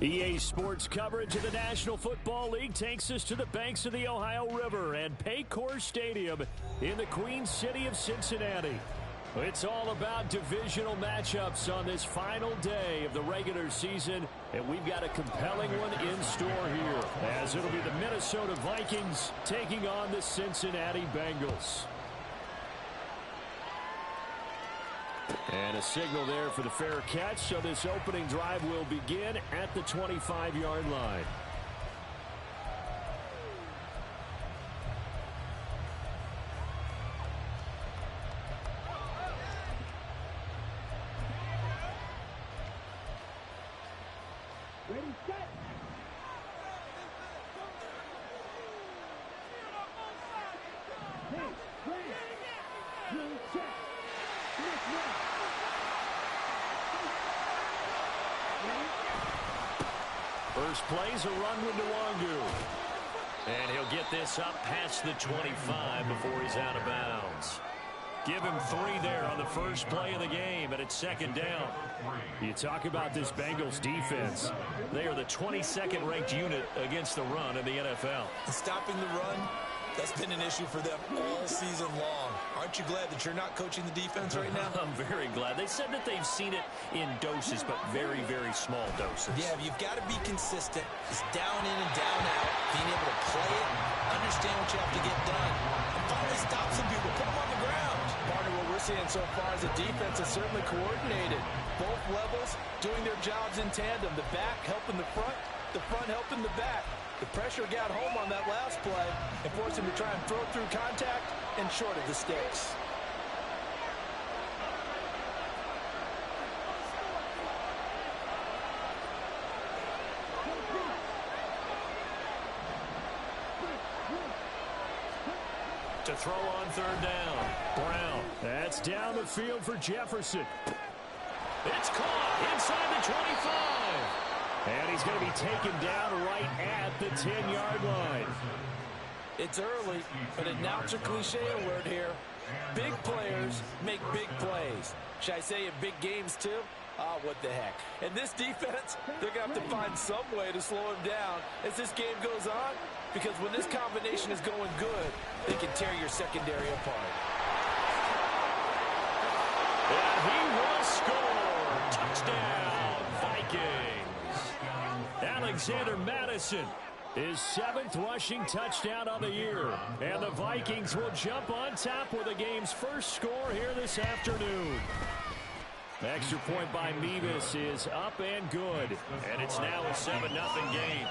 EA Sports coverage of the National Football League takes us to the banks of the Ohio River and Paycor Stadium in the Queen City of Cincinnati. It's all about divisional matchups on this final day of the regular season, and we've got a compelling one in store here, as it'll be the Minnesota Vikings taking on the Cincinnati Bengals. And a signal there for the fair catch, so this opening drive will begin at the 25-yard line. Ready, set. First play's a run with Nwangu. And he'll get this up past the 25 before he's out of bounds. Give him 3 there on the first play of the game, and it's second down. You talk about this Bengals defense. They are the 22nd ranked unit against the run in the NFL. Stopping the run, that's been an issue for them all season long. Aren't you glad that you're not coaching the defense right now? I'm very glad. They said that they've seen it in doses, but very, very small doses. Yeah, you've got to be consistent. It's down in and down out. Being able to play it, understand what you have to get done, and finally stop some people, put them on the ground. Partner, what we're seeing so far is the defense is certainly coordinated. Both levels doing their jobs in tandem. The back helping the front helping the back. The pressure got home on that last play and forced him to try and throw through contact and short of the sticks. To throw on third down. Brown. That's down the field for Jefferson. It's caught inside the 25. And he's going to be taken down right at the 10-yard line. It's early, but announcer cliche alert here. Big players make big plays. Should I say in big games too? Ah, what the heck. And this defense, they're going to have to find some way to slow him down as this game goes on, because when this combination is going good, they can tear your secondary apart. And he will score. Touchdown, Vikings. Alexander Madison, his 7th rushing touchdown on the year. And the Vikings will jump on top with the game's first score here this afternoon. Extra point by Mevis is up and good. And it's now a 7-0 game.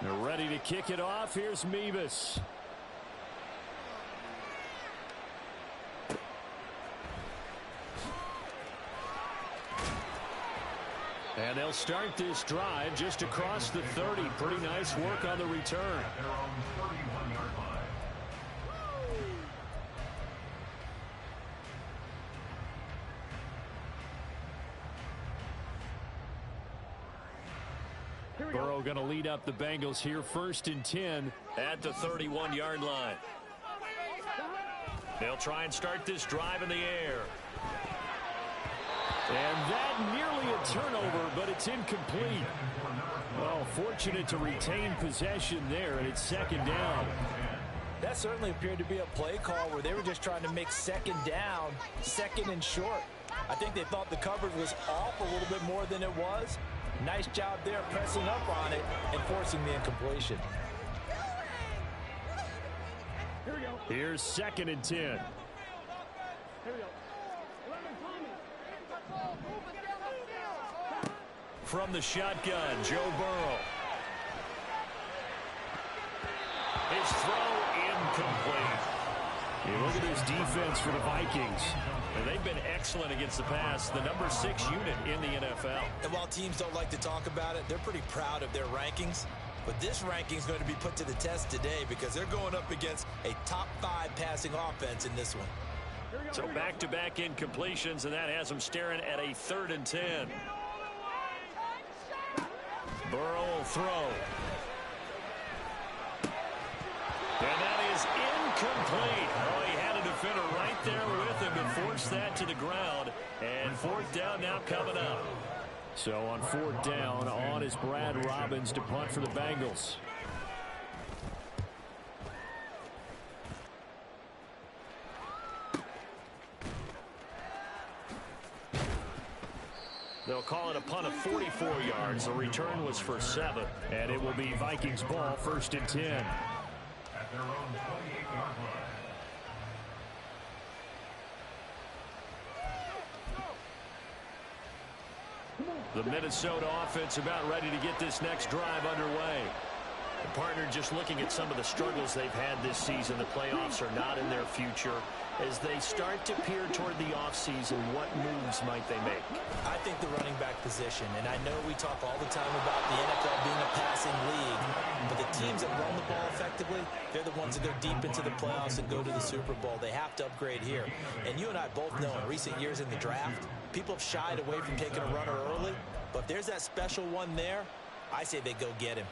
They're ready to kick it off. Here's Mevis. And they'll start this drive just across the 30. Pretty nice work on the return. Burrow going to lead up the Bengals here, 1st and 10 at the 31-yard line. They'll try and start this drive in the air. And that nearly a turnover, but it's incomplete. Well, fortunate to retain possession there, and it's second down. That certainly appeared to be a play call where they were just trying to make second down, 2nd and short. I think they thought the coverage was off a little bit more than it was. Nice job there pressing up on it and forcing the incompletion. Here we go. Here's 2nd and 10. Here we go. From the shotgun, Joe Burrow. His throw incomplete. You look at this defense for the Vikings. And they've been excellent against the pass, the number 6 unit in the NFL. And while teams don't like to talk about it, they're pretty proud of their rankings. But this ranking is going to be put to the test today because they're going up against a top 5 passing offense in this one. So back-to-back incompletions, and that has them staring at a 3rd and 10. Burrow will throw. And that is incomplete. Oh, he had a defender right there with him to force that to the ground. And fourth down now coming up. So on fourth down, on is Brad Robbins to punt for the Bengals. They'll call it a punt of 44 yards. The return was for 7. And it will be Vikings ball, 1st and 10. At their own 28-yard line. The Minnesota offense about ready to get this next drive underway. The partner just looking at some of the struggles they've had this season. The playoffs are not in their future. As they start to peer toward the offseason, what moves might they make? I think the running back position, and I know we talk all the time about the NFL being a passing league, but the teams that run the ball effectively, they're the ones that go deep into the playoffs and go to the Super Bowl. They have to upgrade here. And you and I both know in recent years in the draft, people have shied away from taking a runner early, but if there's that special one there, I say they go get him.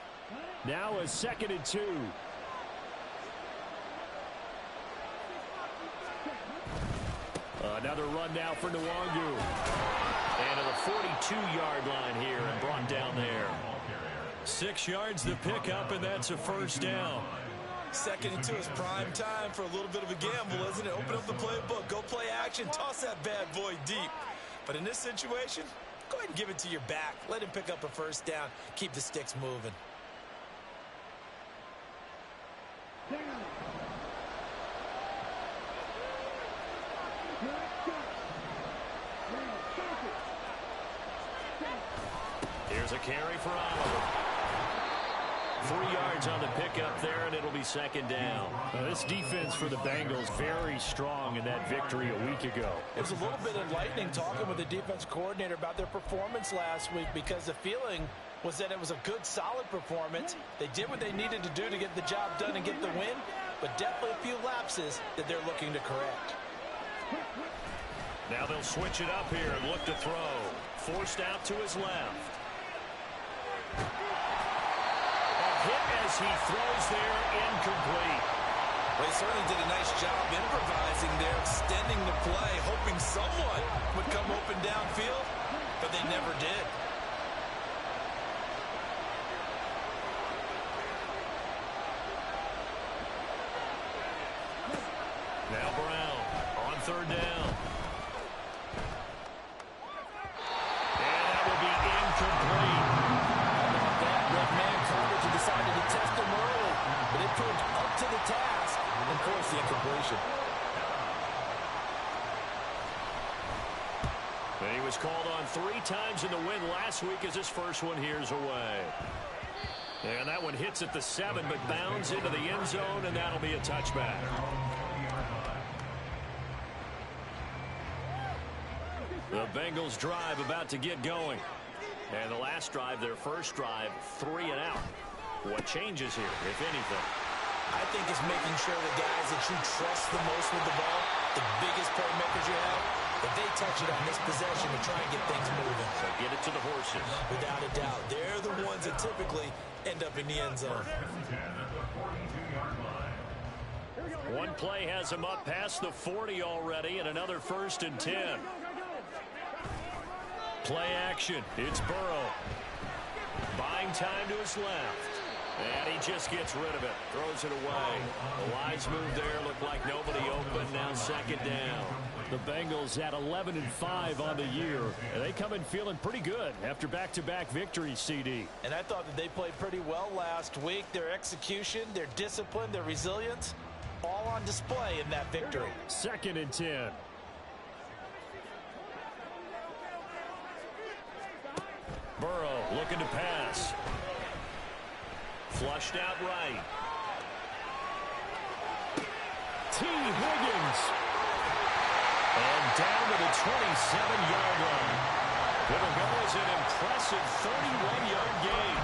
Now a 2nd and 2. Another run now for Nwangu. And to the 42-yard line here and brought down there. 6 yards to pick up, and that's a first down. 2nd and 2 is prime time for a little bit of a gamble, isn't it? Open up the playbook, go play action, toss that bad boy deep. But in this situation, go ahead and give it to your back. Let him pick up a first down. Keep the sticks moving. Here's a carry for Oliver. 3 yards on the pickup there, and it'll be 2nd down. Now, this defense for the Bengals very strong in that victory a week ago. It was a little bit enlightening talking with the defense coordinator about their performance last week, because the feeling was that it was a good, solid performance. They did what they needed to do to get the job done and get the win, but definitely a few lapses that they're looking to correct. Now they'll switch it up here and look to throw. Forced out to his left. A hit as he throws there, incomplete. Well, he certainly did a nice job improvising there, extending the play, hoping someone would come open downfield, but they never did. Now Brown on 3rd down. And that will be incomplete. That red man coverage and decided to test him early, but it proved up to the task and forced the incompletion. And he was called on 3 times in the win last week as his first one here's away. And that one hits at the 7, but bounds into the end zone, and that'll be a touchback. The Bengals drive about to get going. And the last drive, their first drive, 3 and out. What changes here, if anything? I think it's making sure the guys that you trust the most with the ball, the biggest playmakers you have, that they touch it on this possession to try and get things moving. So get it to the horses. Without a doubt. They're the ones that typically end up in the end zone. One play has him up past the 40 already, and another 1st and 10. Play action. It's Burrow. Buying time to his left. And he just gets rid of it. Throws it away. The wise move there. Looked like nobody open. Now 2nd down. The Bengals at 11-5 on the year. And they come in feeling pretty good after back-to-back victories, CD. And I thought that they played pretty well last week. Their execution, their discipline, their resilience, all on display in that victory. 2nd and 10. Burrow looking to pass. Flushed out right. T. Higgins. And down to the 27-yard line. It'll go as an impressive 31-yard gain.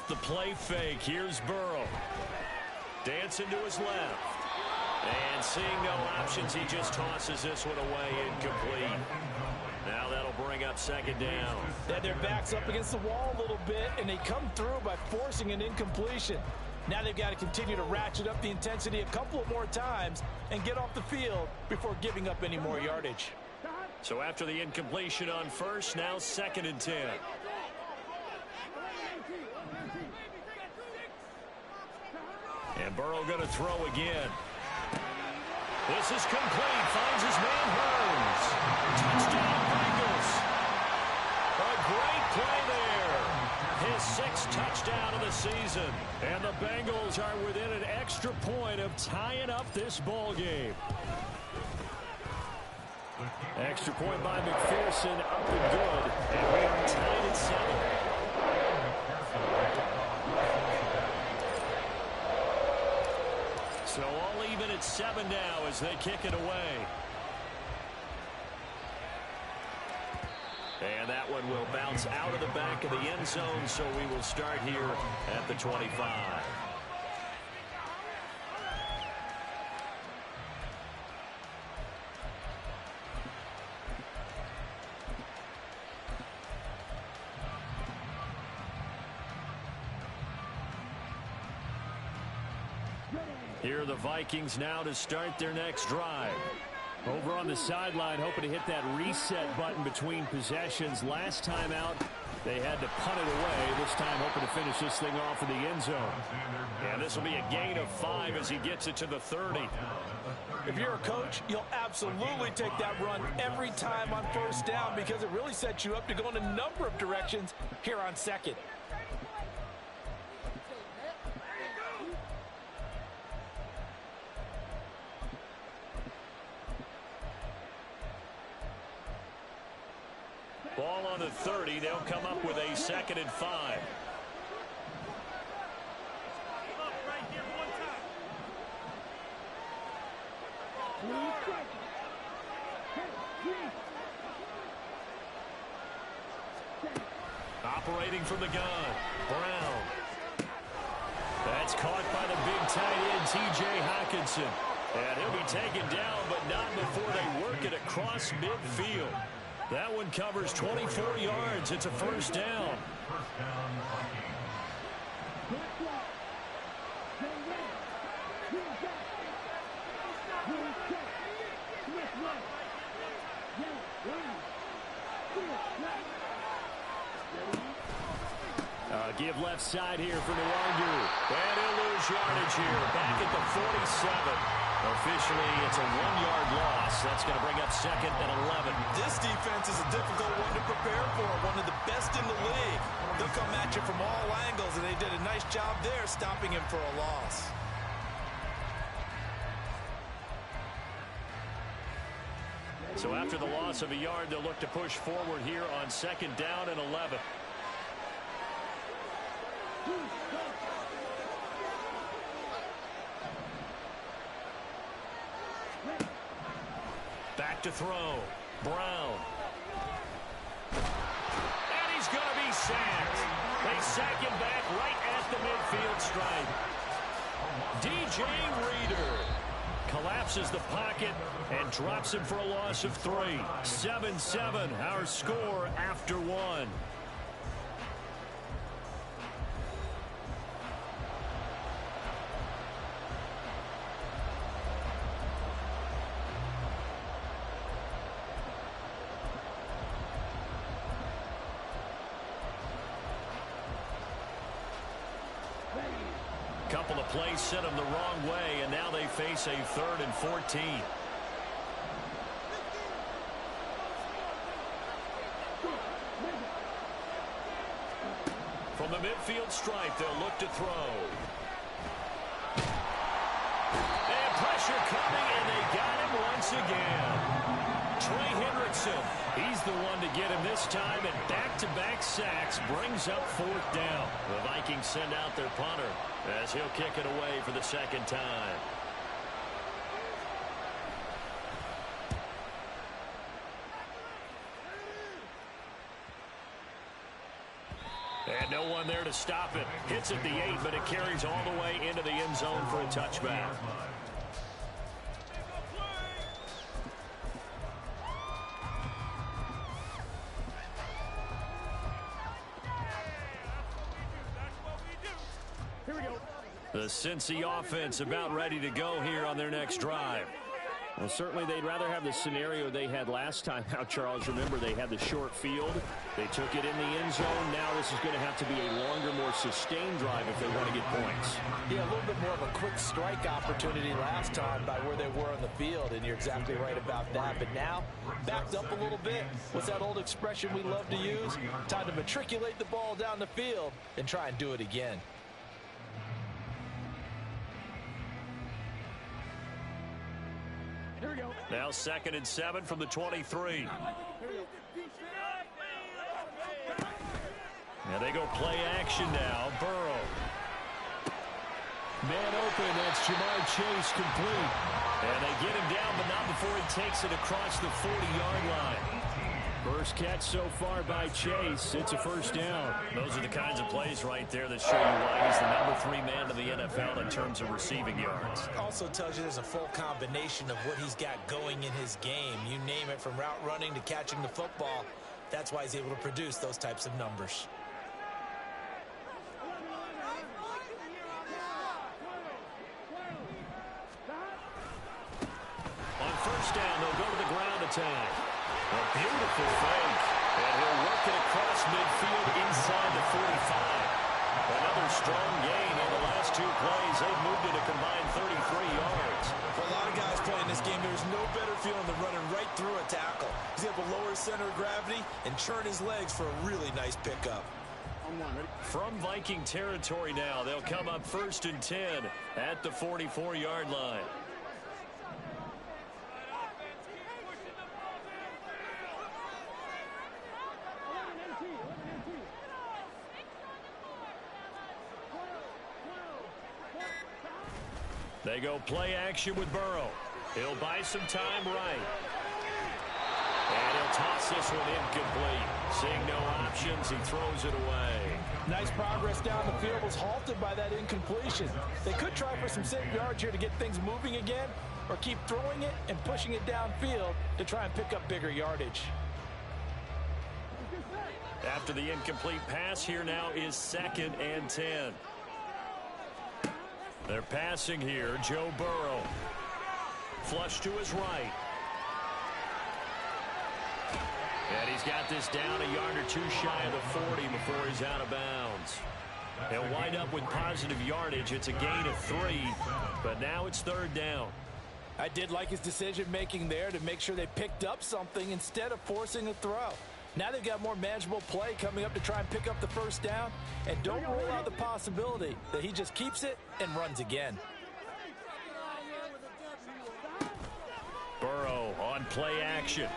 off the play fake. Here's Burrow. Dancing to his left. And seeing no options, he just tosses this one away, incomplete. Now that'll bring up second down. They had their backs up against the wall a little bit, and they come through by forcing an incompletion. Now they've got to continue to ratchet up the intensity a couple of more times and get off the field before giving up any more yardage. So after the incompletion on first, now 2nd and 10. And Burrow going to throw again. This is complete. Finds his man Burns. Touchdown Bengals. A great play there. His 6th touchdown of the season. And the Bengals are within an extra point of tying up this ball game. Extra point by McPherson, up and good. And we are tied at 7. So all even at 7 now as they kick it away. And that one will bounce out of the back of the end zone, so we will start here at the 25. Here are the Vikings now to start their next drive. Over on the sideline, hoping to hit that reset button between possessions. Last time out, they had to punt it away. This time, hoping to finish this thing off in the end zone. And this will be a gain of 5 as he gets it to the 30. If you're a coach, you'll absolutely take that run every time on first down because it really sets you up to go in a number of directions here on 2nd. Ball on the 30. They'll come up with a 2nd and 5. Operating from the gun, Brown. That's caught by the big tight end, T.J. Hockenson. And he'll be taken down, but not before they work it across midfield. That one covers 24 yards. It's a first down. Give left side here for Nwangu. And he'll lose yardage here. Back at the 47. Officially, it's a 1-yard loss. That's going to bring up 2nd and 11. This defense is a difficult one to prepare for. One of the best in the league. They'll come at you from all angles, and they did a nice job there stopping him for a loss. So after the loss of a yard, they'll look to push forward here on 2nd down and 11. Back to throw. Brown. And he's going to be sacked. They sack him back right at the midfield stripe. DJ Reader collapses the pocket and drops him for a loss of 3. 7-7, our score after 1. Couple of plays sent them the wrong way, and now they face a 3rd and 14. From the midfield stripe, they'll look to throw. And pressure coming, and they got him once again. Trey Hendrickson, he's the one to get him this time, and back-to-back sacks brings up 4th down. The Vikings send out their punter as he'll kick it away for the 2nd time. And no one there to stop it. Hits at the 8, but it carries all the way into the end zone for a touchback. Here we go. The Cincy offense about ready to go here on their next drive. Well, certainly they'd rather have the scenario they had last time out, Charles. Remember, they had the short field. They took it in the end zone. Now this is going to have to be a longer, more sustained drive if they want to get points. Yeah, a little bit more of a quick strike opportunity last time by where they were on the field, and you're exactly right about that. But now, backed up a little bit. What's that old expression we love to use? Time to matriculate the ball down the field and try and do it again. Here we go. Now 2nd and 7 from the 23. Now they go play action now. Burrow. Man open. That's Jamar Chase complete. And they get him down, but not before he takes it across the 40-yard line. First catch so far by Chase. It's a first down. Those are the kinds of plays right there that show you why he's the number 3 man in the NFL in terms of receiving yards. Also tells you there's a full combination of what he's got going in his game. You name it, from route running to catching the football. That's why he's able to produce those types of numbers. On first down, they'll go to the ground attack. A beautiful fake. And he'll work it across midfield inside the 45. Another strong gain on the last 2 plays. They've moved it a combined 33 yards. For a lot of guys playing this game, there's no better feeling than running right through a tackle. He's able to lower his center of gravity and churn his legs for a really nice pickup. From Viking territory now, they'll come up 1st and 10 at the 44-yard line. They go play action with Burrow. He'll buy some time right. And he'll toss this one incomplete. Seeing no options, he throws it away. Nice progress down the field was halted by that incompletion. They could try for some safe yards here to get things moving again, or keep throwing it and pushing it downfield to try and pick up bigger yardage. After the incomplete pass, here now is 2nd and 10. They're passing here. Joe Burrow. Flush to his right. And he's got this down a yard or 2 shy of the 40 before he's out of bounds. He'll wind up with positive yardage. It's a gain of 3, but now it's 3rd down. I did like his decision-making there to make sure they picked up something instead of forcing a throw. Now they've got more manageable play coming up to try and pick up the first down, and don't rule out the possibility that he just keeps it and runs again. Burrow on play action.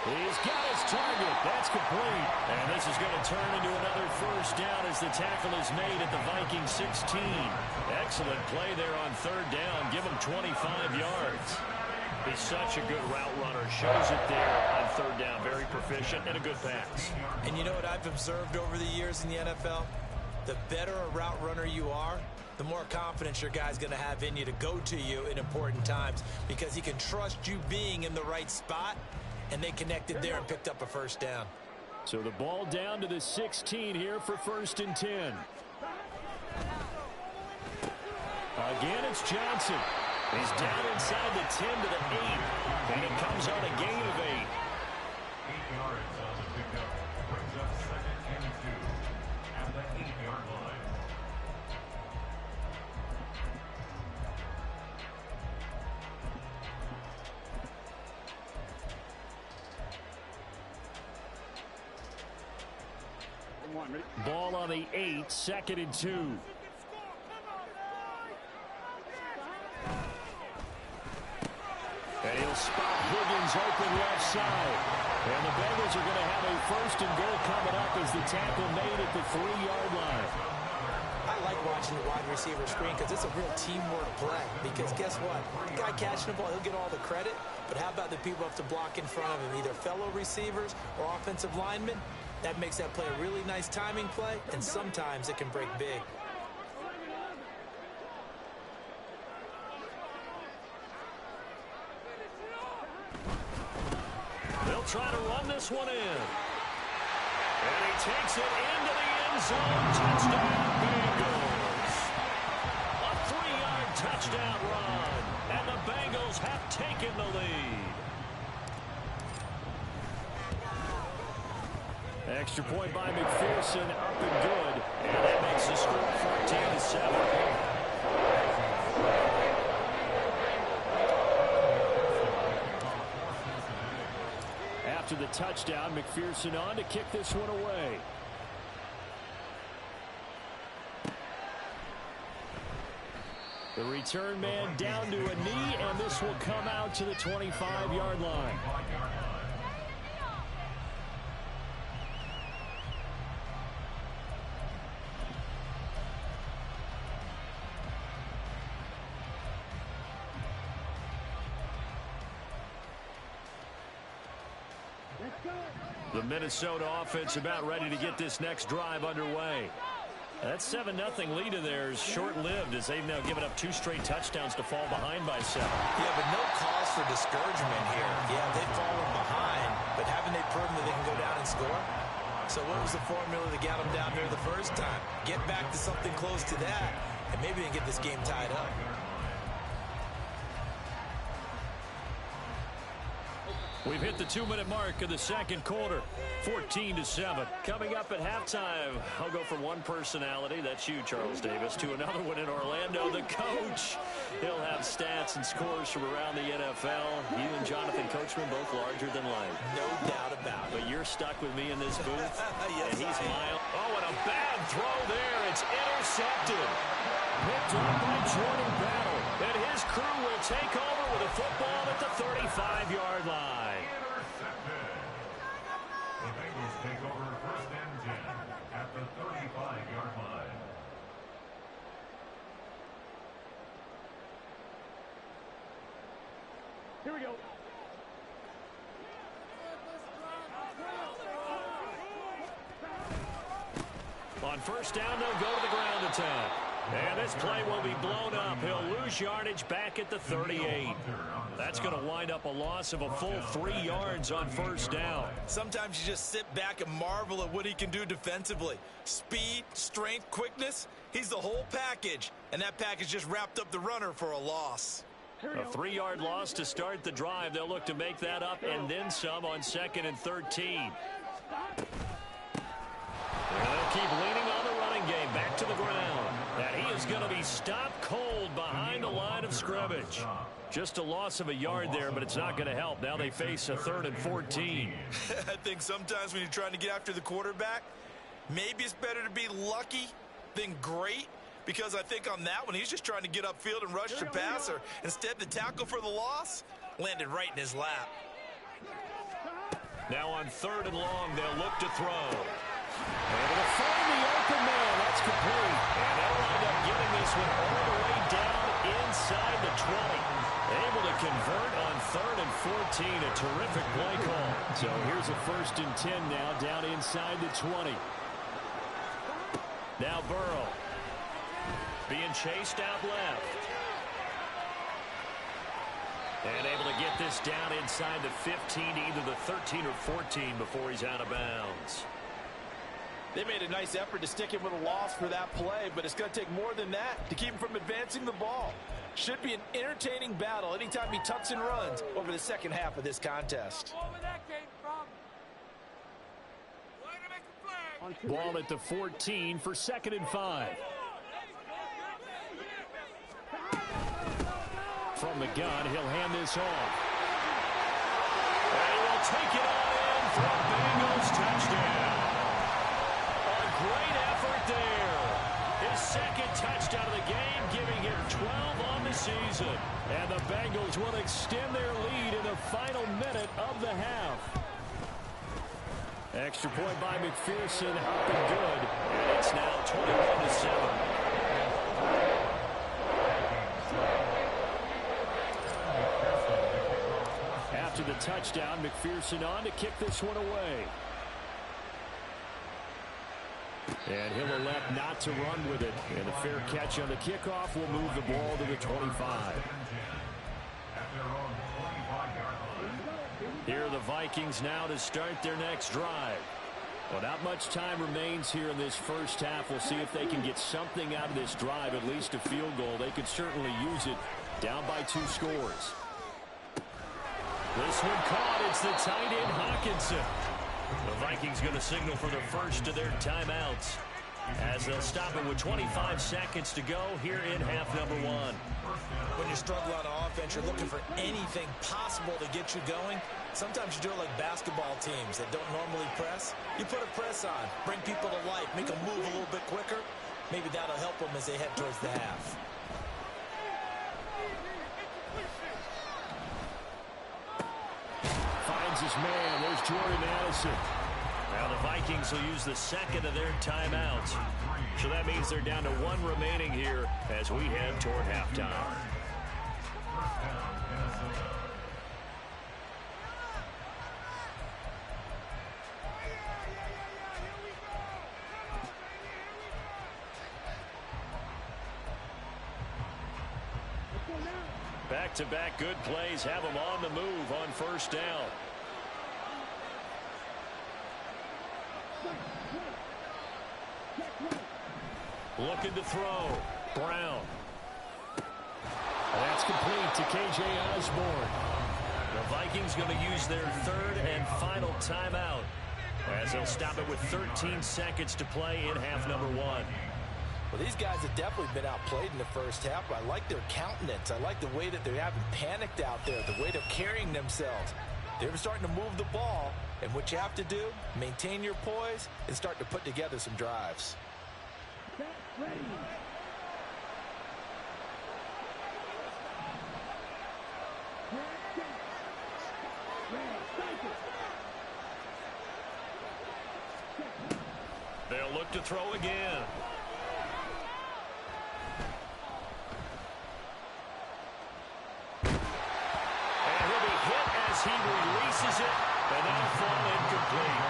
He's got his target. That's complete. And this is going to turn into another first down as the tackle is made at the Vikings 16. Excellent play there on 3rd down. Give him 25 yards. He's such a good route runner. Shows it there on 3rd down. Very proficient and a good pass. And you know what I've observed over the years in the NFL? The better a route runner you are, the more confidence your guy's going to have in you to go to you in important times, because he can trust you being in the right spot, and they connected there and picked up a first down. So the ball down to the 16 here for 1st and 10. Again, it's Johnson. He's down inside the 10 to the 8, and it comes on a gain of 8. 8 yards on the pickup. Brings up 2nd and 2 at the 8-yard line. Ball on the 8, 2nd and 2. And he'll spot Higgins open left side. And the Bengals are going to have a 1st and goal coming up as the tackle made at the 3-yard line. I like watching the wide receiver screen because it's a real teamwork play. Because guess what? The guy catching the ball, he'll get all the credit. But how about the people who have to block in front of him, either fellow receivers or offensive linemen? That makes that play a really nice timing play, and sometimes it can break big. They'll try to run this one in. And he takes it into the end zone. Touchdown, Bengals. A 3-yard touchdown run. And the Bengals have taken the lead. Extra point by McPherson, up and good. And that makes the score 14-7. After the touchdown, McPherson on to kick this one away. The return man down to a knee, and this will come out to the 25-yard line. The Minnesota offense about ready to get this next drive underway. That 7-0 lead of theirs short-lived as they've now given up 2 straight touchdowns to fall behind by 7. Yeah, but no cause for discouragement here. Yeah, they've fallen behind, but haven't they proven that they can go down and score? So what was the formula that got them down there the first time? Get back to something close to that, and maybe they can get this game tied up. We've hit the 2-minute mark of the second quarter, 14-7. Coming up at halftime, I'll go from one personality, that's you, Charles Davis, to another one in Orlando, the coach. He'll have stats and scores from around the NFL. You and Jonathan Coachman both larger than life. No doubt about it. But you're stuck with me in this booth. Yes, and he's I am. mild. Oh, and a bad throw there. It's intercepted. Picked up by Jordan Battle. And his crew will take over with a football at the 35-yard line. Intercepted. The Bengals take over first and 10 at the 35-yard line. Here we go. On first down, they'll go to the ground attack. And this play will be blown up. He'll lose yardage back at the 38. That's going to wind up a loss of a full 3 yards on first down. Sometimes you just sit back and marvel at what he can do defensively. Speed, strength, quickness, he's the whole package. And that package just wrapped up the runner for a loss. A 3-yard loss to start the drive. They'll look to make that up and then some on 2nd and 13. They'll keep leaning on the running game. Back to the ground. And he is going to be stopped cold behind the line of scrimmage. Just a loss of a yard there, but it's not going to help. Now they face a 3rd and 14. I think sometimes when you're trying to get after the quarterback, maybe it's better to be lucky than great. Because I think on that one, he's just trying to get upfield and rush the passer. Instead, the tackle for the loss landed right in his lap. Now on 3rd and long, they'll look to throw. Able to find the open man. That's complete. And they'll wind up getting this one all the way down inside the 20. Able to convert on 3rd and 14. A terrific play call. So here's a 1st and 10 now down inside the 20. Now Burrow. Being chased out left. And able to get this down inside the 15, either the 13 or 14 before he's out of bounds. They made a nice effort to stick him with a loss for that play, but it's going to take more than that to keep him from advancing the ball. Should be an entertaining battle anytime he tucks and runs over the second half of this contest. Ball at the 14 for 2nd and 5. From the gun, he'll hand this off. And he will take it on in for a Bengals touchdown. A great effort there. His 2nd touchdown of the game, giving him 12 on the season. And the Bengals will extend their lead in the final minute of the half. Extra point by McPherson, up and good. And it's now 21-7. After the touchdown, McPherson on to kick this one away. And he'll elect not to run with it. And a fair catch on the kickoff will move the ball to the 25. Here are the Vikings now to start their next drive. Well, not much time remains here in this first half. We'll see if they can get something out of this drive, at least a field goal. They could certainly use it, down by 2 scores. This one caught. It's the tight end Hawkinson. The Vikings going to signal for the first of their timeouts as they'll stop it with 25 seconds to go here in half number 1. When you struggle on offense, you're looking for anything possible to get you going. Sometimes you do it like basketball teams that don't normally press. You put a press on, bring people to life, make them move a little bit quicker. Maybe that'll help them as they head towards the half. Finds his man. There's Jordan Addison. Now the Vikings will use the second of their timeouts. So that means they're down to 1 remaining here as we head toward halftime. Back-to-back good plays have them on the move on first down. Looking to throw. Brown. That's complete to K.J. Osborne. The Vikings going to use their third and final timeout as they'll stop it with 13 seconds to play in half number 1. Well, these guys have definitely been outplayed in the first half. I like their countenance. I like the way that they haven't panicked out there, the way they're carrying themselves. They're starting to move the ball, and what you have to do, maintain your poise and start to put together some drives. They'll look to throw again. He releases it, and that'll fall incomplete.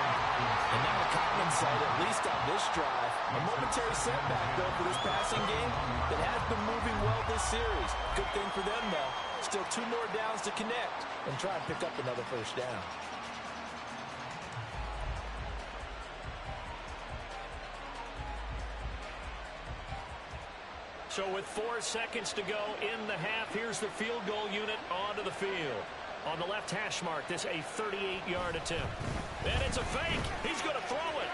And now a common sight, at least on this drive. A momentary setback, though, for this passing game that has been moving well this series. Good thing for them, though. Still 2 more downs to connect and try and pick up another first down. So with 4 seconds to go in the half, here's the field goal unit onto the field. On the left hash mark, this a 38-yard attempt. And it's a fake. He's going to throw it.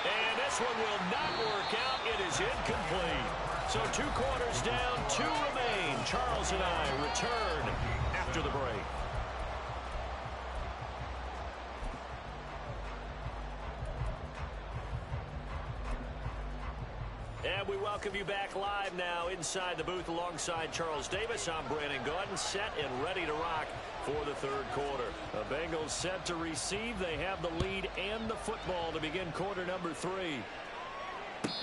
And this one will not work out. It is incomplete. So 2 quarters down, 2 remain. Charles and I return after the break. And we welcome you back live now inside the booth alongside Charles Davis. I'm Brandon Gaudin, set and ready to rock for the third quarter. The Bengals set to receive. They have the lead and the football to begin quarter number 3.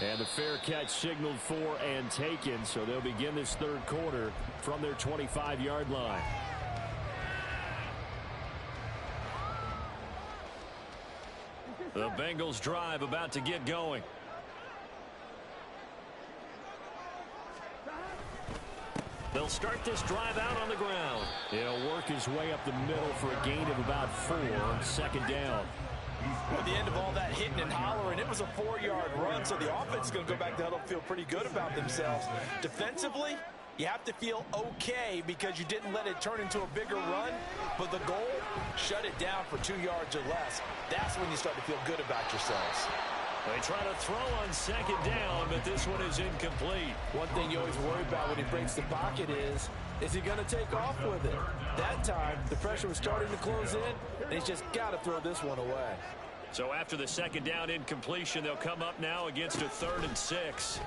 And the fair catch signaled for and taken, so they'll begin this third quarter from their 25-yard line. The Bengals drive about to get going. They'll start this drive out on the ground. He'll work his way up the middle for a gain of about 4, second down. At the end of all that hitting and hollering, it was a 4-yard run, so the offense is going to go back to huddle and feel pretty good about themselves. Defensively, you have to feel okay because you didn't let it turn into a bigger run, but the goal, shut it down for 2 yards or less. That's when you start to feel good about yourselves. They try to throw on second down, but this one is incomplete. One thing you always worry about when he breaks the pocket is he going to take off with it? That time, the pressure was starting to close in, and he's just got to throw this one away. So after the second down incompletion, they'll come up now against a 3rd and 6.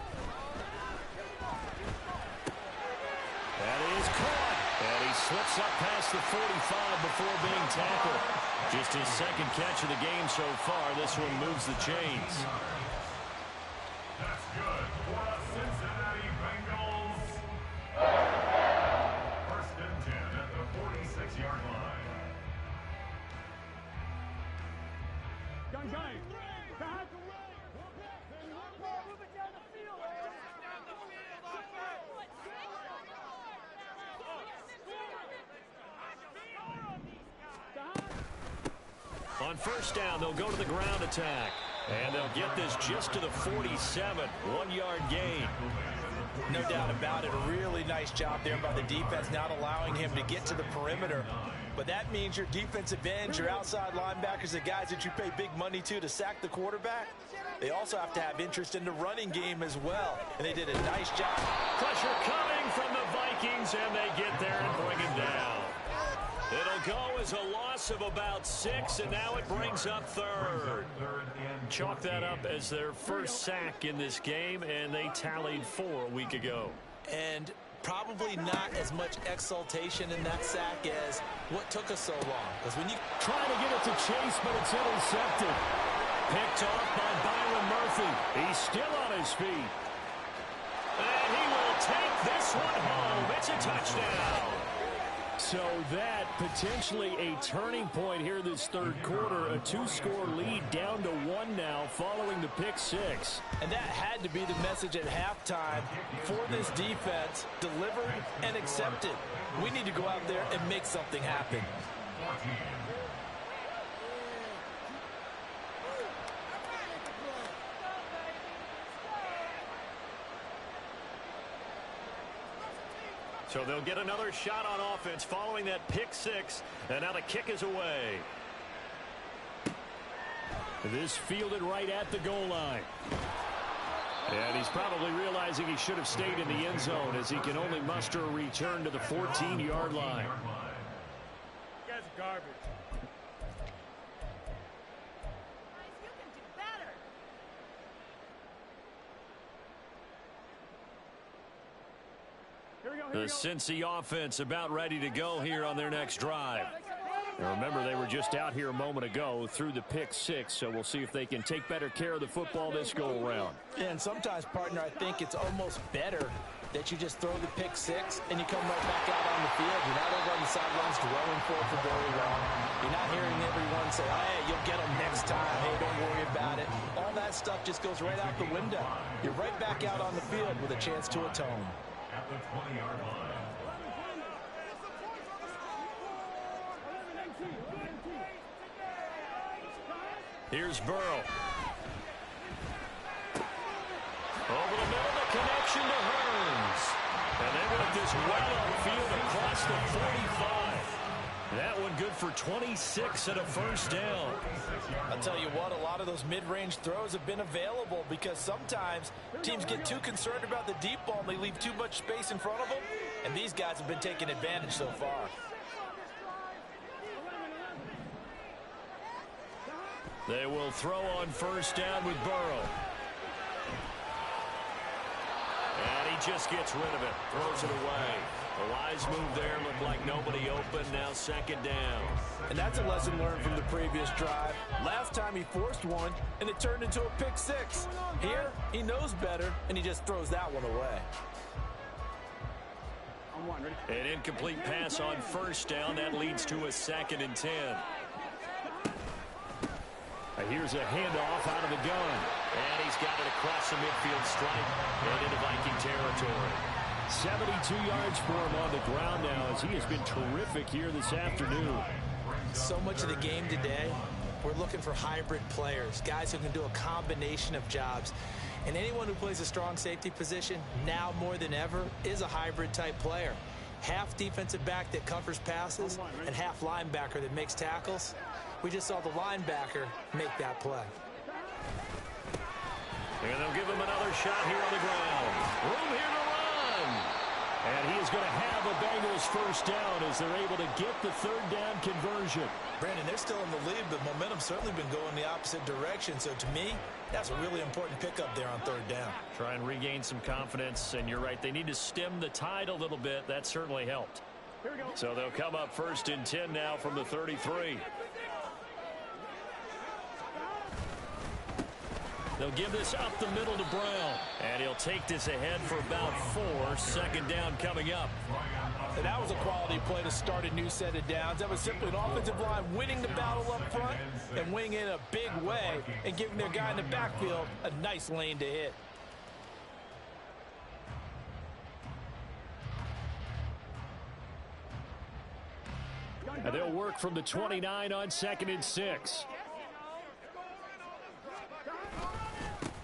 That is caught. And he slips up past the 45 before being tackled. Just his second catch of the game so far. This one moves the chains. That's good for the Cincinnati Bengals. First and 10 at the 46-yard line. Gun. Stop. On first down, they'll go to the ground attack. And they'll get this just to the 47. 1-yard gain. No doubt about it. A really nice job there by the defense, not allowing him to get to the perimeter. But that means your defensive ends, your outside linebackers, the guys that you pay big money to sack the quarterback, they also have to have interest in the running game as well. And they did a nice job. Pressure coming from the Vikings, and they get there and bring him down. It'll go as a loss of about 6, and now it brings up third. Chalk that up as their first sack in this game, and they tallied 4 a week ago. And probably not as much exultation in that sack as what took us so long. Because when you try to get it to Chase, but it's intercepted. Picked off by Byron Murphy. He's still on his feet. And he will take this one home. It's a touchdown. So that potentially a turning point here this third quarter. A 2-score lead down to 1 now following the pick 6. And that had to be the message at halftime for this defense. Delivered and accepted. We need to go out there and make something happen. So they'll get another shot on offense following that pick 6. And now the kick is away. This fielded right at the goal line. And he's probably realizing he should have stayed in the end zone as he can only muster a return to the 14-yard line. You guys are garbage. The Cincy offense about ready to go here on their next drive. Now remember, they were just out here a moment ago through the pick 6, so we'll see if they can take better care of the football this go-around. And sometimes, partner, I think it's almost better that you just throw the pick 6 and you come right back out on the field. You're not over on the sidelines dwelling for it for very long. You're not hearing everyone say, oh, hey, you'll get them next time. Hey, don't worry about it. All that stuff just goes right out the window. You're right back out on the field with a chance to atone. At the 20-yard line. Here's Burrow. Over the middle, the connection to Hearns. And they went this well upfield across the 45. That one good for 26 and a first down. I'll tell you what, a lot of those mid-range throws have been available because sometimes teams get too concerned about the deep ball and they leave too much space in front of them. And these guys have been taking advantage so far. They will throw on first down with Burrow. And he just gets rid of it, throws it away. A wise move there, looked like nobody open, now second down. And that's a lesson learned from the previous drive. Last time he forced one, and it turned into a pick 6. Here, he knows better, and he just throws that one away. An incomplete pass on first down, that leads to a 2nd and 10. Here's a handoff out of the gun. And he's got it across the midfield stripe and into Viking territory. 72 yards for him on the ground now as he has been terrific here this afternoon. So much of the game today, we're looking for hybrid players, guys who can do a combination of jobs. And anyone who plays a strong safety position, now more than ever, is a hybrid type player. Half defensive back that covers passes and half linebacker that makes tackles. We just saw the linebacker make that play. And they'll give him another shot here on the ground. Room here to run. And he is going to have a Bengals first down as they're able to get the third down conversion. Brandon, they're still in the lead, but momentum's certainly been going the opposite direction. So to me, that's a really important pickup there on third down. Try and regain some confidence, and you're right. They need to stem the tide a little bit. That certainly helped. So they'll come up 1st and 10 now from the 33. They'll give this up the middle to Brown. And he'll take this ahead for about 4. Second down coming up. And that was a quality play to start a new set of downs. That was simply an offensive line winning the battle up front and winning in a big way and giving their guy in the backfield a nice lane to hit. And they'll work from the 29 on 2nd and 6.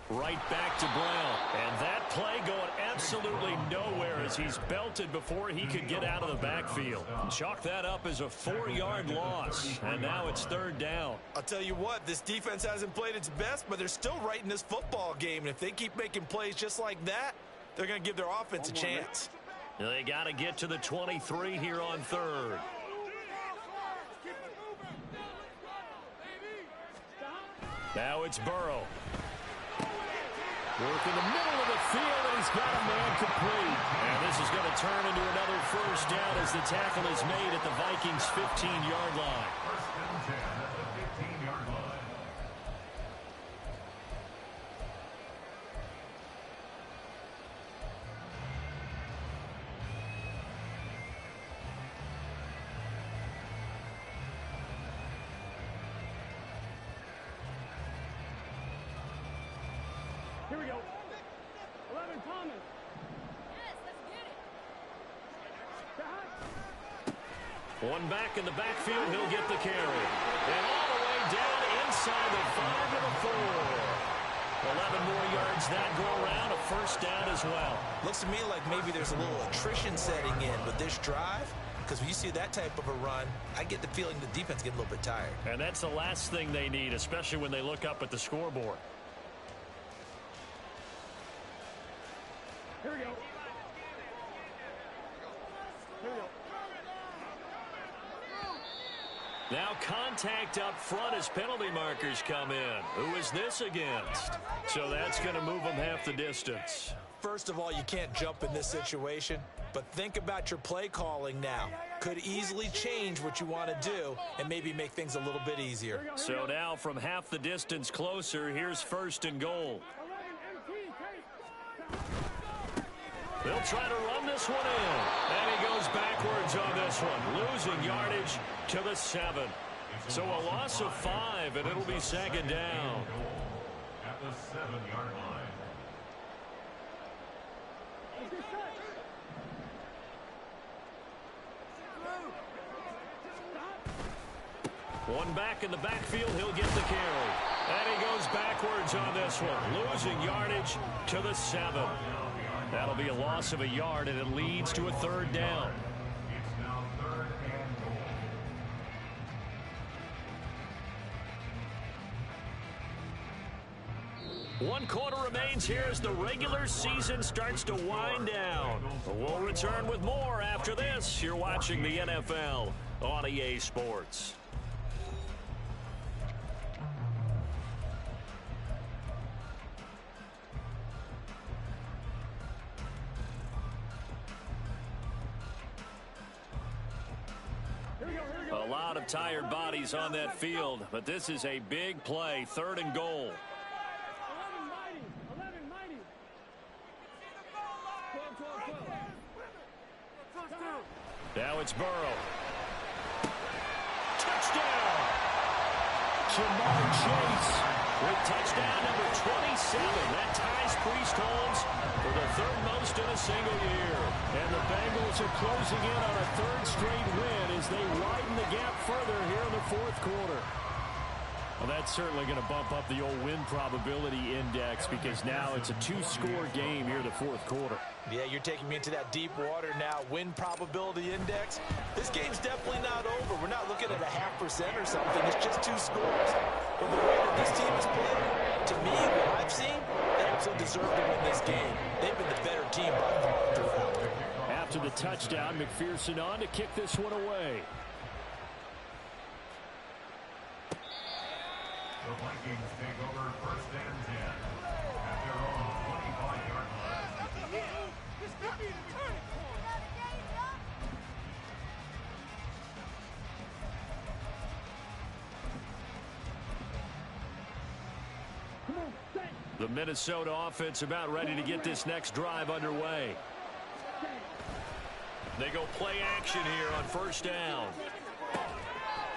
Right back to Brown. And that play going absolutely nowhere as he's belted before he could get out of the backfield. Chalk that up as a 4-yard loss. And now it's 3rd down. I'll tell you what, this defense hasn't played its best, but they're still right in this football game. And if they keep making plays just like that, they're going to give their offense a chance. They got to get to the 23 here on 3rd. Now it's Burrow. Work in the middle of the field, and he's got a man complete. And this is going to turn into another 1st down as the tackle is made at the Vikings' 15-yard line. 1st and 10 at the 15-yard line. Here we go. 11 Thomas. Yes, let's get it. One back in the backfield, he'll get the carry. And all the way down inside the 5 to the 4. 11 more yards that go around, a 1st down as well. Looks to me like maybe there's a little attrition setting in with this drive. Because when you see that type of a run, I get the feeling the defense gets a little bit tired. And that's the last thing they need, especially when they look up at the scoreboard. Here we go. Here we go. Now contact up front as penalty markers come in. Who is this against? So that's going to move them half the distance. First of all, you can't jump in this situation, but think about your play calling now. Could easily change what you want to do and maybe make things a little bit easier. So now from half the distance closer, here's 1st and goal. 11 MT. They'll try to run this one in. And he goes backwards on this one, losing yardage to the 7. So a loss of 5, and it'll be 2nd down. At the 7-yard line. One back in the backfield, he'll get the carry. And he goes backwards on this one, losing yardage to the 7. That'll be a loss of a yard, and it leads to a 3rd down. It's now 3rd and goal. 1 quarter remains here as the regular season starts to wind down. We'll return with more after this. You're watching the NFL on EA Sports. A lot of tired bodies on that field, but this is a big play, 3rd and goal. 11 mighty. 11 mighty. 12, 12, 12. Now it's Burrow. Touchdown! Jamar Chase with touchdown number 27. That ties Priest Holmes for the 3rd most in a single year. And the Bengals are closing in on a 3rd straight win as they widen the gap further here in the 4th quarter. Well, that's certainly going to bump up the old win probability index because now it's a 2-score game here in the 4th quarter. Yeah, you're taking me into that deep water now. Win probability index. This game's definitely not over. We're not looking at a 0.5% or something. It's just 2 scores. But the way that this team is playing, to me, what I've seen, they absolutely deserve to win this game. They've been the better team by far throughout. After the touchdown, McPherson on to kick this one away. The Vikings take over 1st and 10 at their own 25-yard line. This could be the turning point. Come The Minnesota offense about ready to get this next drive underway. They go play action here on first down.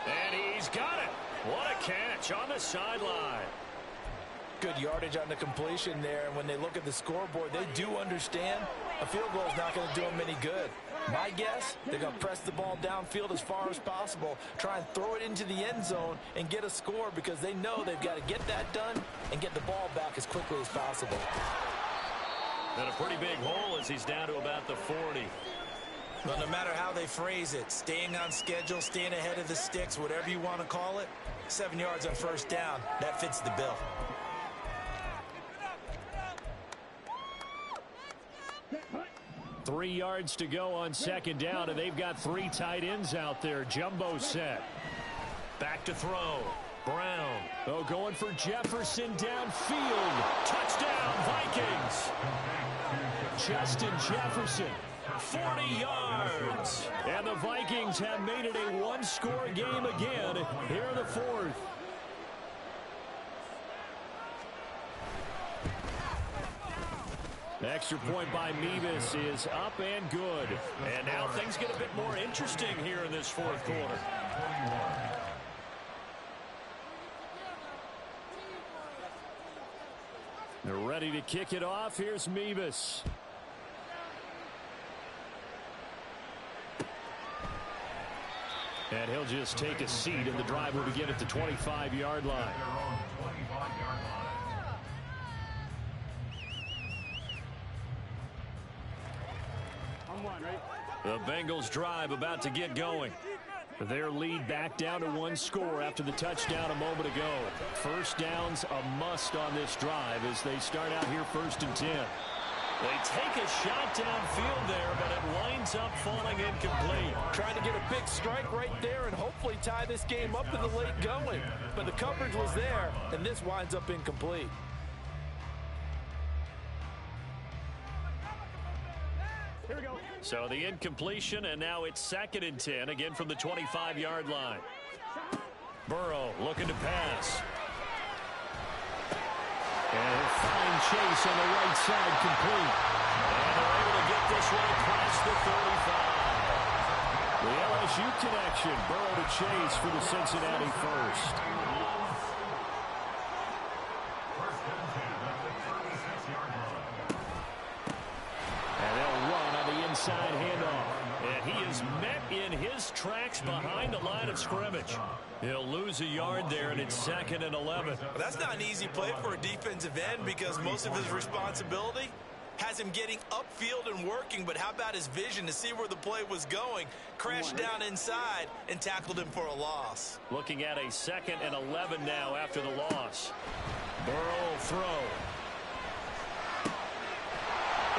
And he's got it. What a catch on the sideline. Good yardage on the completion there. And when they look at the scoreboard, they do understand a field goal is not going to do them any good. My guess, they're going to press the ball downfield as far as possible, try and throw it into the end zone and get a score because they know they've got to get that done and get the ball back as quickly as possible. And a pretty big hole as he's down to about the 40. Well, no matter how they phrase it, staying on schedule, staying ahead of the sticks, whatever you want to call it, 7 yards on first down, that fits the bill. Three yards to go on second down, and they've got three tight ends out there. Jumbo set. Back to throw. Brown. Oh, going for Jefferson downfield. Touchdown, Vikings. Justin Jefferson. 40 yards. And the Vikings have made it a one-score game again here in the fourth. Extra point by Mevis is up and good. And now things get a bit more interesting here in this fourth quarter. They're ready to kick it off. Here's Mevis. And he'll just take a seat, and the drive will begin at the 25-yard line. The Bengals drive about to get going. Their lead back down to one score after the touchdown a moment ago. First down's a must on this drive as they start out here 1st and 10. They take a shot downfield there, but it winds up falling incomplete. Trying to get a big strike right there and hopefully tie this game up in the late going. But the coverage was there, and this winds up incomplete. Here we go. So the incompletion, and now it's 2nd and 10, again from the 25-yard line. Burrow looking to pass. And a fine chase on the right side, complete. And they're able to get this one across the 35. The LSU connection, Burrow to Chase for the Cincinnati first. And they'll run on the inside handoff. And he is met in his tracks behind the line of scrimmage. He'll lose a yard there, and it's 2nd and 11. Well, that's not an easy play for a defensive end because most of his responsibility has him getting upfield and working, but how about his vision to see where the play was going? Crashed down inside and tackled him for a loss. Looking at a 2nd and 11 now after the loss. Burrow will throw.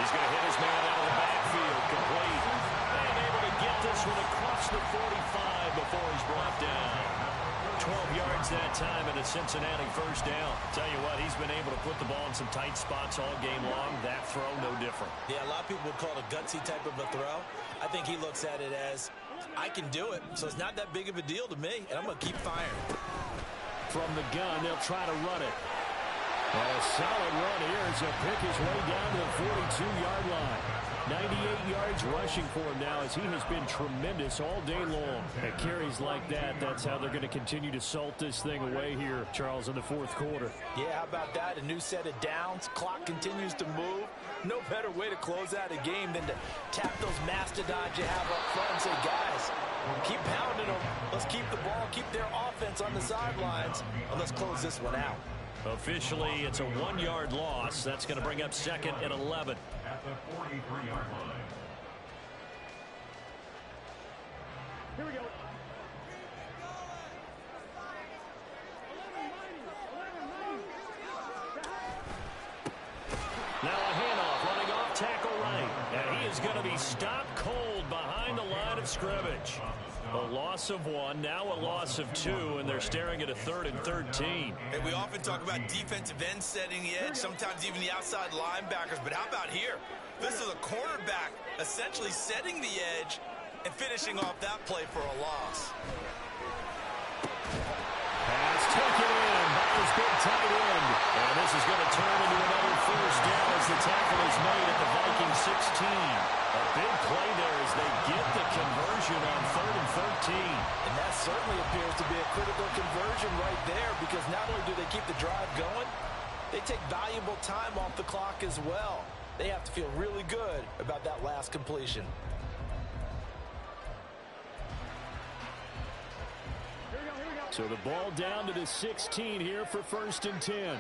He's going to hit his man out of the backfield, complete. And able to get this one across the 45 before he's brought down. 12 yards that time and a Cincinnati first down. Tell you what, he's been able to put the ball in some tight spots all game long. That throw, no different. Yeah, a lot of people would call it a gutsy type of a throw. I think he looks at it as, I can do it, so it's not that big of a deal to me, and I'm going to keep firing. From the gun, they'll try to run it. And a solid run here as he'll pick his way down to the 42-yard line. 98 yards rushing for him now as he has been tremendous all day long. At carries like that, that's how they're going to continue to salt this thing away here, Charles, in the fourth quarter. Yeah, how about that? A new set of downs. Clock continues to move. No better way to close out a game than to tap those mastodons you have up front and say, guys, keep pounding them. Let's keep the ball, keep their offense on the sidelines, and let's close this one out. Officially, it's a 1-yard loss. That's going to bring up 2nd and 11. At the 43-yard line. Here we go. Now a handoff, running off tackle right. And he is going to be stopped cold behind the line of scrimmage. A loss of 1, now a loss of 2, and they're staring at a 3rd and 13. And we often talk about defensive ends setting the edge, sometimes even the outside linebackers, but how about here? This is a cornerback essentially setting the edge and finishing off that play for a loss. Pass taken in by his big tight end. And this is going to turn into another first down as the tackle is made at the Vikings 16. A big play there as they get the conversion on 3rd and 13. And that certainly appears to be a critical conversion right there, because not only do they keep the drive going, they take valuable time off the clock as well. They have to feel really good about that last completion. So the ball down to the 16 here for 1st and 10.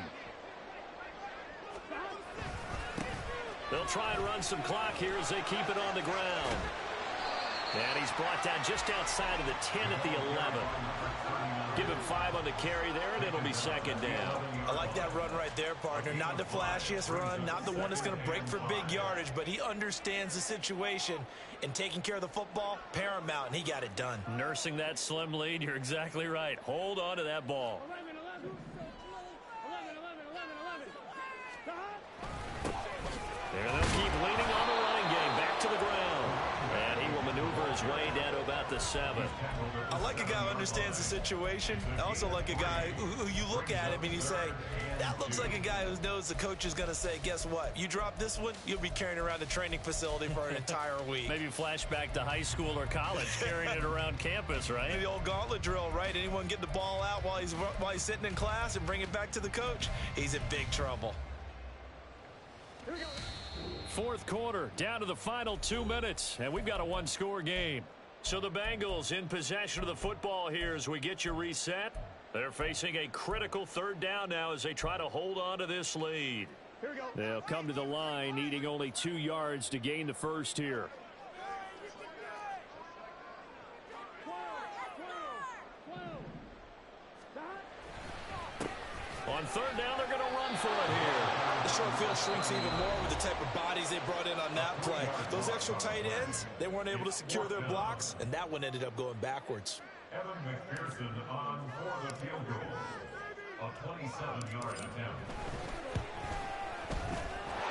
They'll try and run some clock here as they keep it on the ground. And he's brought down just outside of the 10 at the 11. Give him 5 on the carry there, and it'll be 2nd down. I like that run right there, partner. Not the flashiest run, not the one that's going to break for big yardage, but he understands the situation, and taking care of the football, paramount, and he got it done. Nursing that slim lead, you're exactly right. Hold on to that ball. 11. There they'll keep leaning on the running game. Back to the ground. And he will maneuver his way down to about the 7. I like a guy who understands the situation. I also like a guy who you look at him and you say, that looks like a guy who knows the coach is going to say, guess what? You drop this one, you'll be carrying around the training facility for an entire week. Maybe flashback to high school or college, carrying it around campus, right? The old gauntlet drill, right? Anyone get the ball out while he's sitting in class and bring it back to the coach? He's in big trouble. 4th quarter, down to the final 2 minutes, and we've got a 1-score game. So the Bengals in possession of the football here as we get you reset. They're facing a critical 3rd down now as they try to hold on to this lead. Here we go. They'll come to the line, needing only 2 yards to gain the first here. On 3rd down, they're going to run for it here. The short field shrinks even more with the type of bodies they brought in on that play. Those extra tight ends, they weren't able to secure their blocks, and that one ended up going backwards. Evan McPherson on for the field goal. A 27-yard attempt.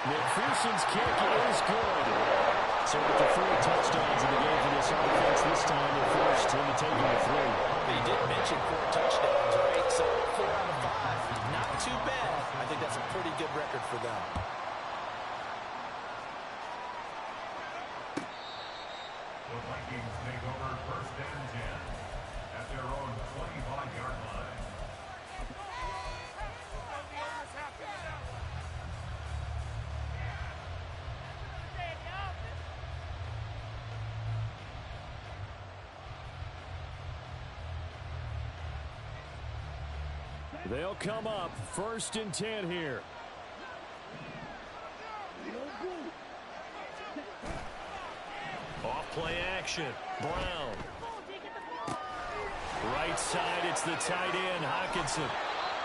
McPherson's kick is good. So with the 3 touchdowns in the game for this offense, this time they're forced into taking the 3. But he did mention 4 touchdowns, right? So 4 out of 5, not too bad. I think that's a pretty good record for them. The Vikings take over 1st and 10 at their own 25-yard line. They'll come up 1st and 10 here. Off play action. Brown. Right side, it's the tight end, Hockenson.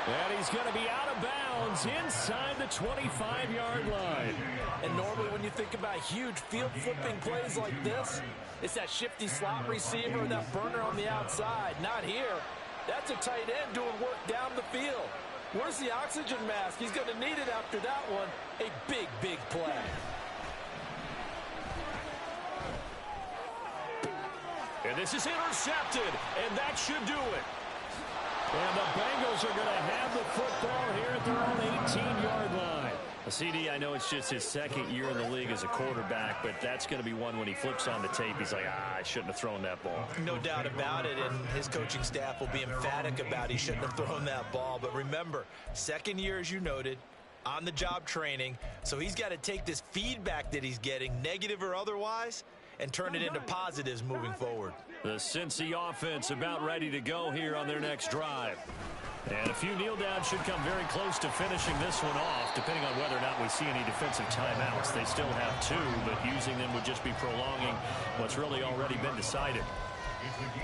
And he's going to be out of bounds inside the 25-yard line. And normally when you think about huge field-flipping plays like this, it's that shifty slot receiver, that burner on the outside. Not here. That's a tight end doing work down the field. Where's the oxygen mask? He's going to need it after that one. A big, big play. And this is intercepted, and that should do it. And the Bengals are going to have the football here at their own 18-yard line. CD, I know it's just his 2nd year in the league as a quarterback, but that's going to be one when he flips on the tape, he's like, I shouldn't have thrown that ball. No doubt about it, and his coaching staff will be emphatic about he shouldn't have thrown that ball. But remember, 2nd year, as you noted, on-the-job training, so he's got to take this feedback that he's getting, negative or otherwise, and turn it into positives moving forward. The Cincy offense about ready to go here on their next drive. And a few kneel downs should come very close to finishing this one off, depending on whether or not we see any defensive timeouts. They still have 2, but using them would just be prolonging what's really already been decided.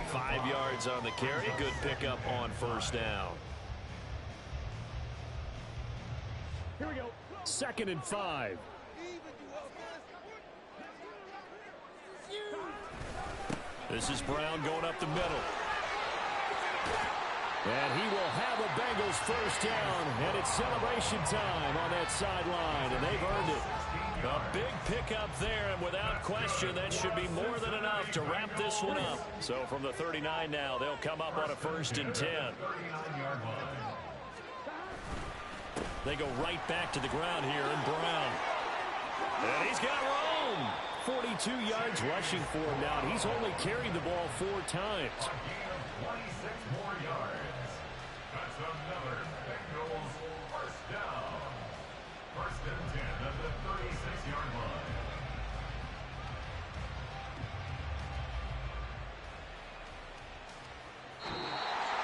5 yards on the carry. Good pickup on 1st down. Here we go. 2nd and 5. This is Brown going up the middle. And he will have a Bengals 1st down, and it's celebration time on that sideline, and they've earned it. A big pickup there, and without question, that should be more than enough to wrap this one up. So from the 39 now, they'll come up on a 1st and 10. They go right back to the ground here, and Brown. And he's got room. 42 yards rushing for him now, and he's only carried the ball 4 times. A gain of 26 more yards. That's another Bengals first down. First and 10 at the 36-yard line.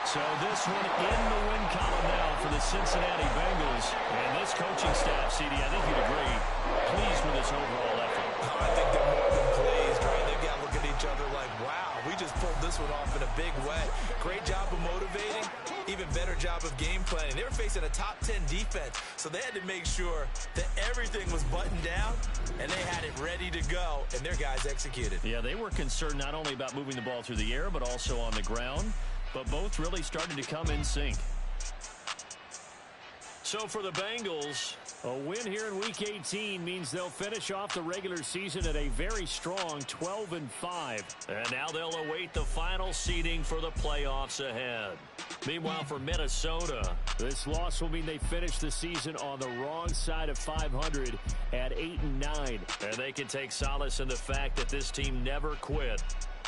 So this one in the win column now for the Cincinnati Bengals. And this coaching staff, CD, I think you'd agree, pleased with this overall effort. I think they're more than pleased, right? They've got to look at each other like, wow, we just pulled this one off in a big way. Great job of motivating, even better job of game planning. They were facing a top 10 defense, so they had to make sure that everything was buttoned down, and they had it ready to go, and their guys executed. Yeah, they were concerned not only about moving the ball through the air, but also on the ground. But both really started to come in sync. So for the Bengals, a win here in Week 18 means they'll finish off the regular season at a very strong 12-5. And now they'll await the final seeding for the playoffs ahead. Meanwhile, for Minnesota, this loss will mean they finish the season on the wrong side of 500 at 8-9. And they can take solace in the fact that this team never quit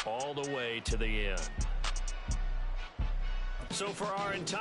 all the way to the end. So for our entire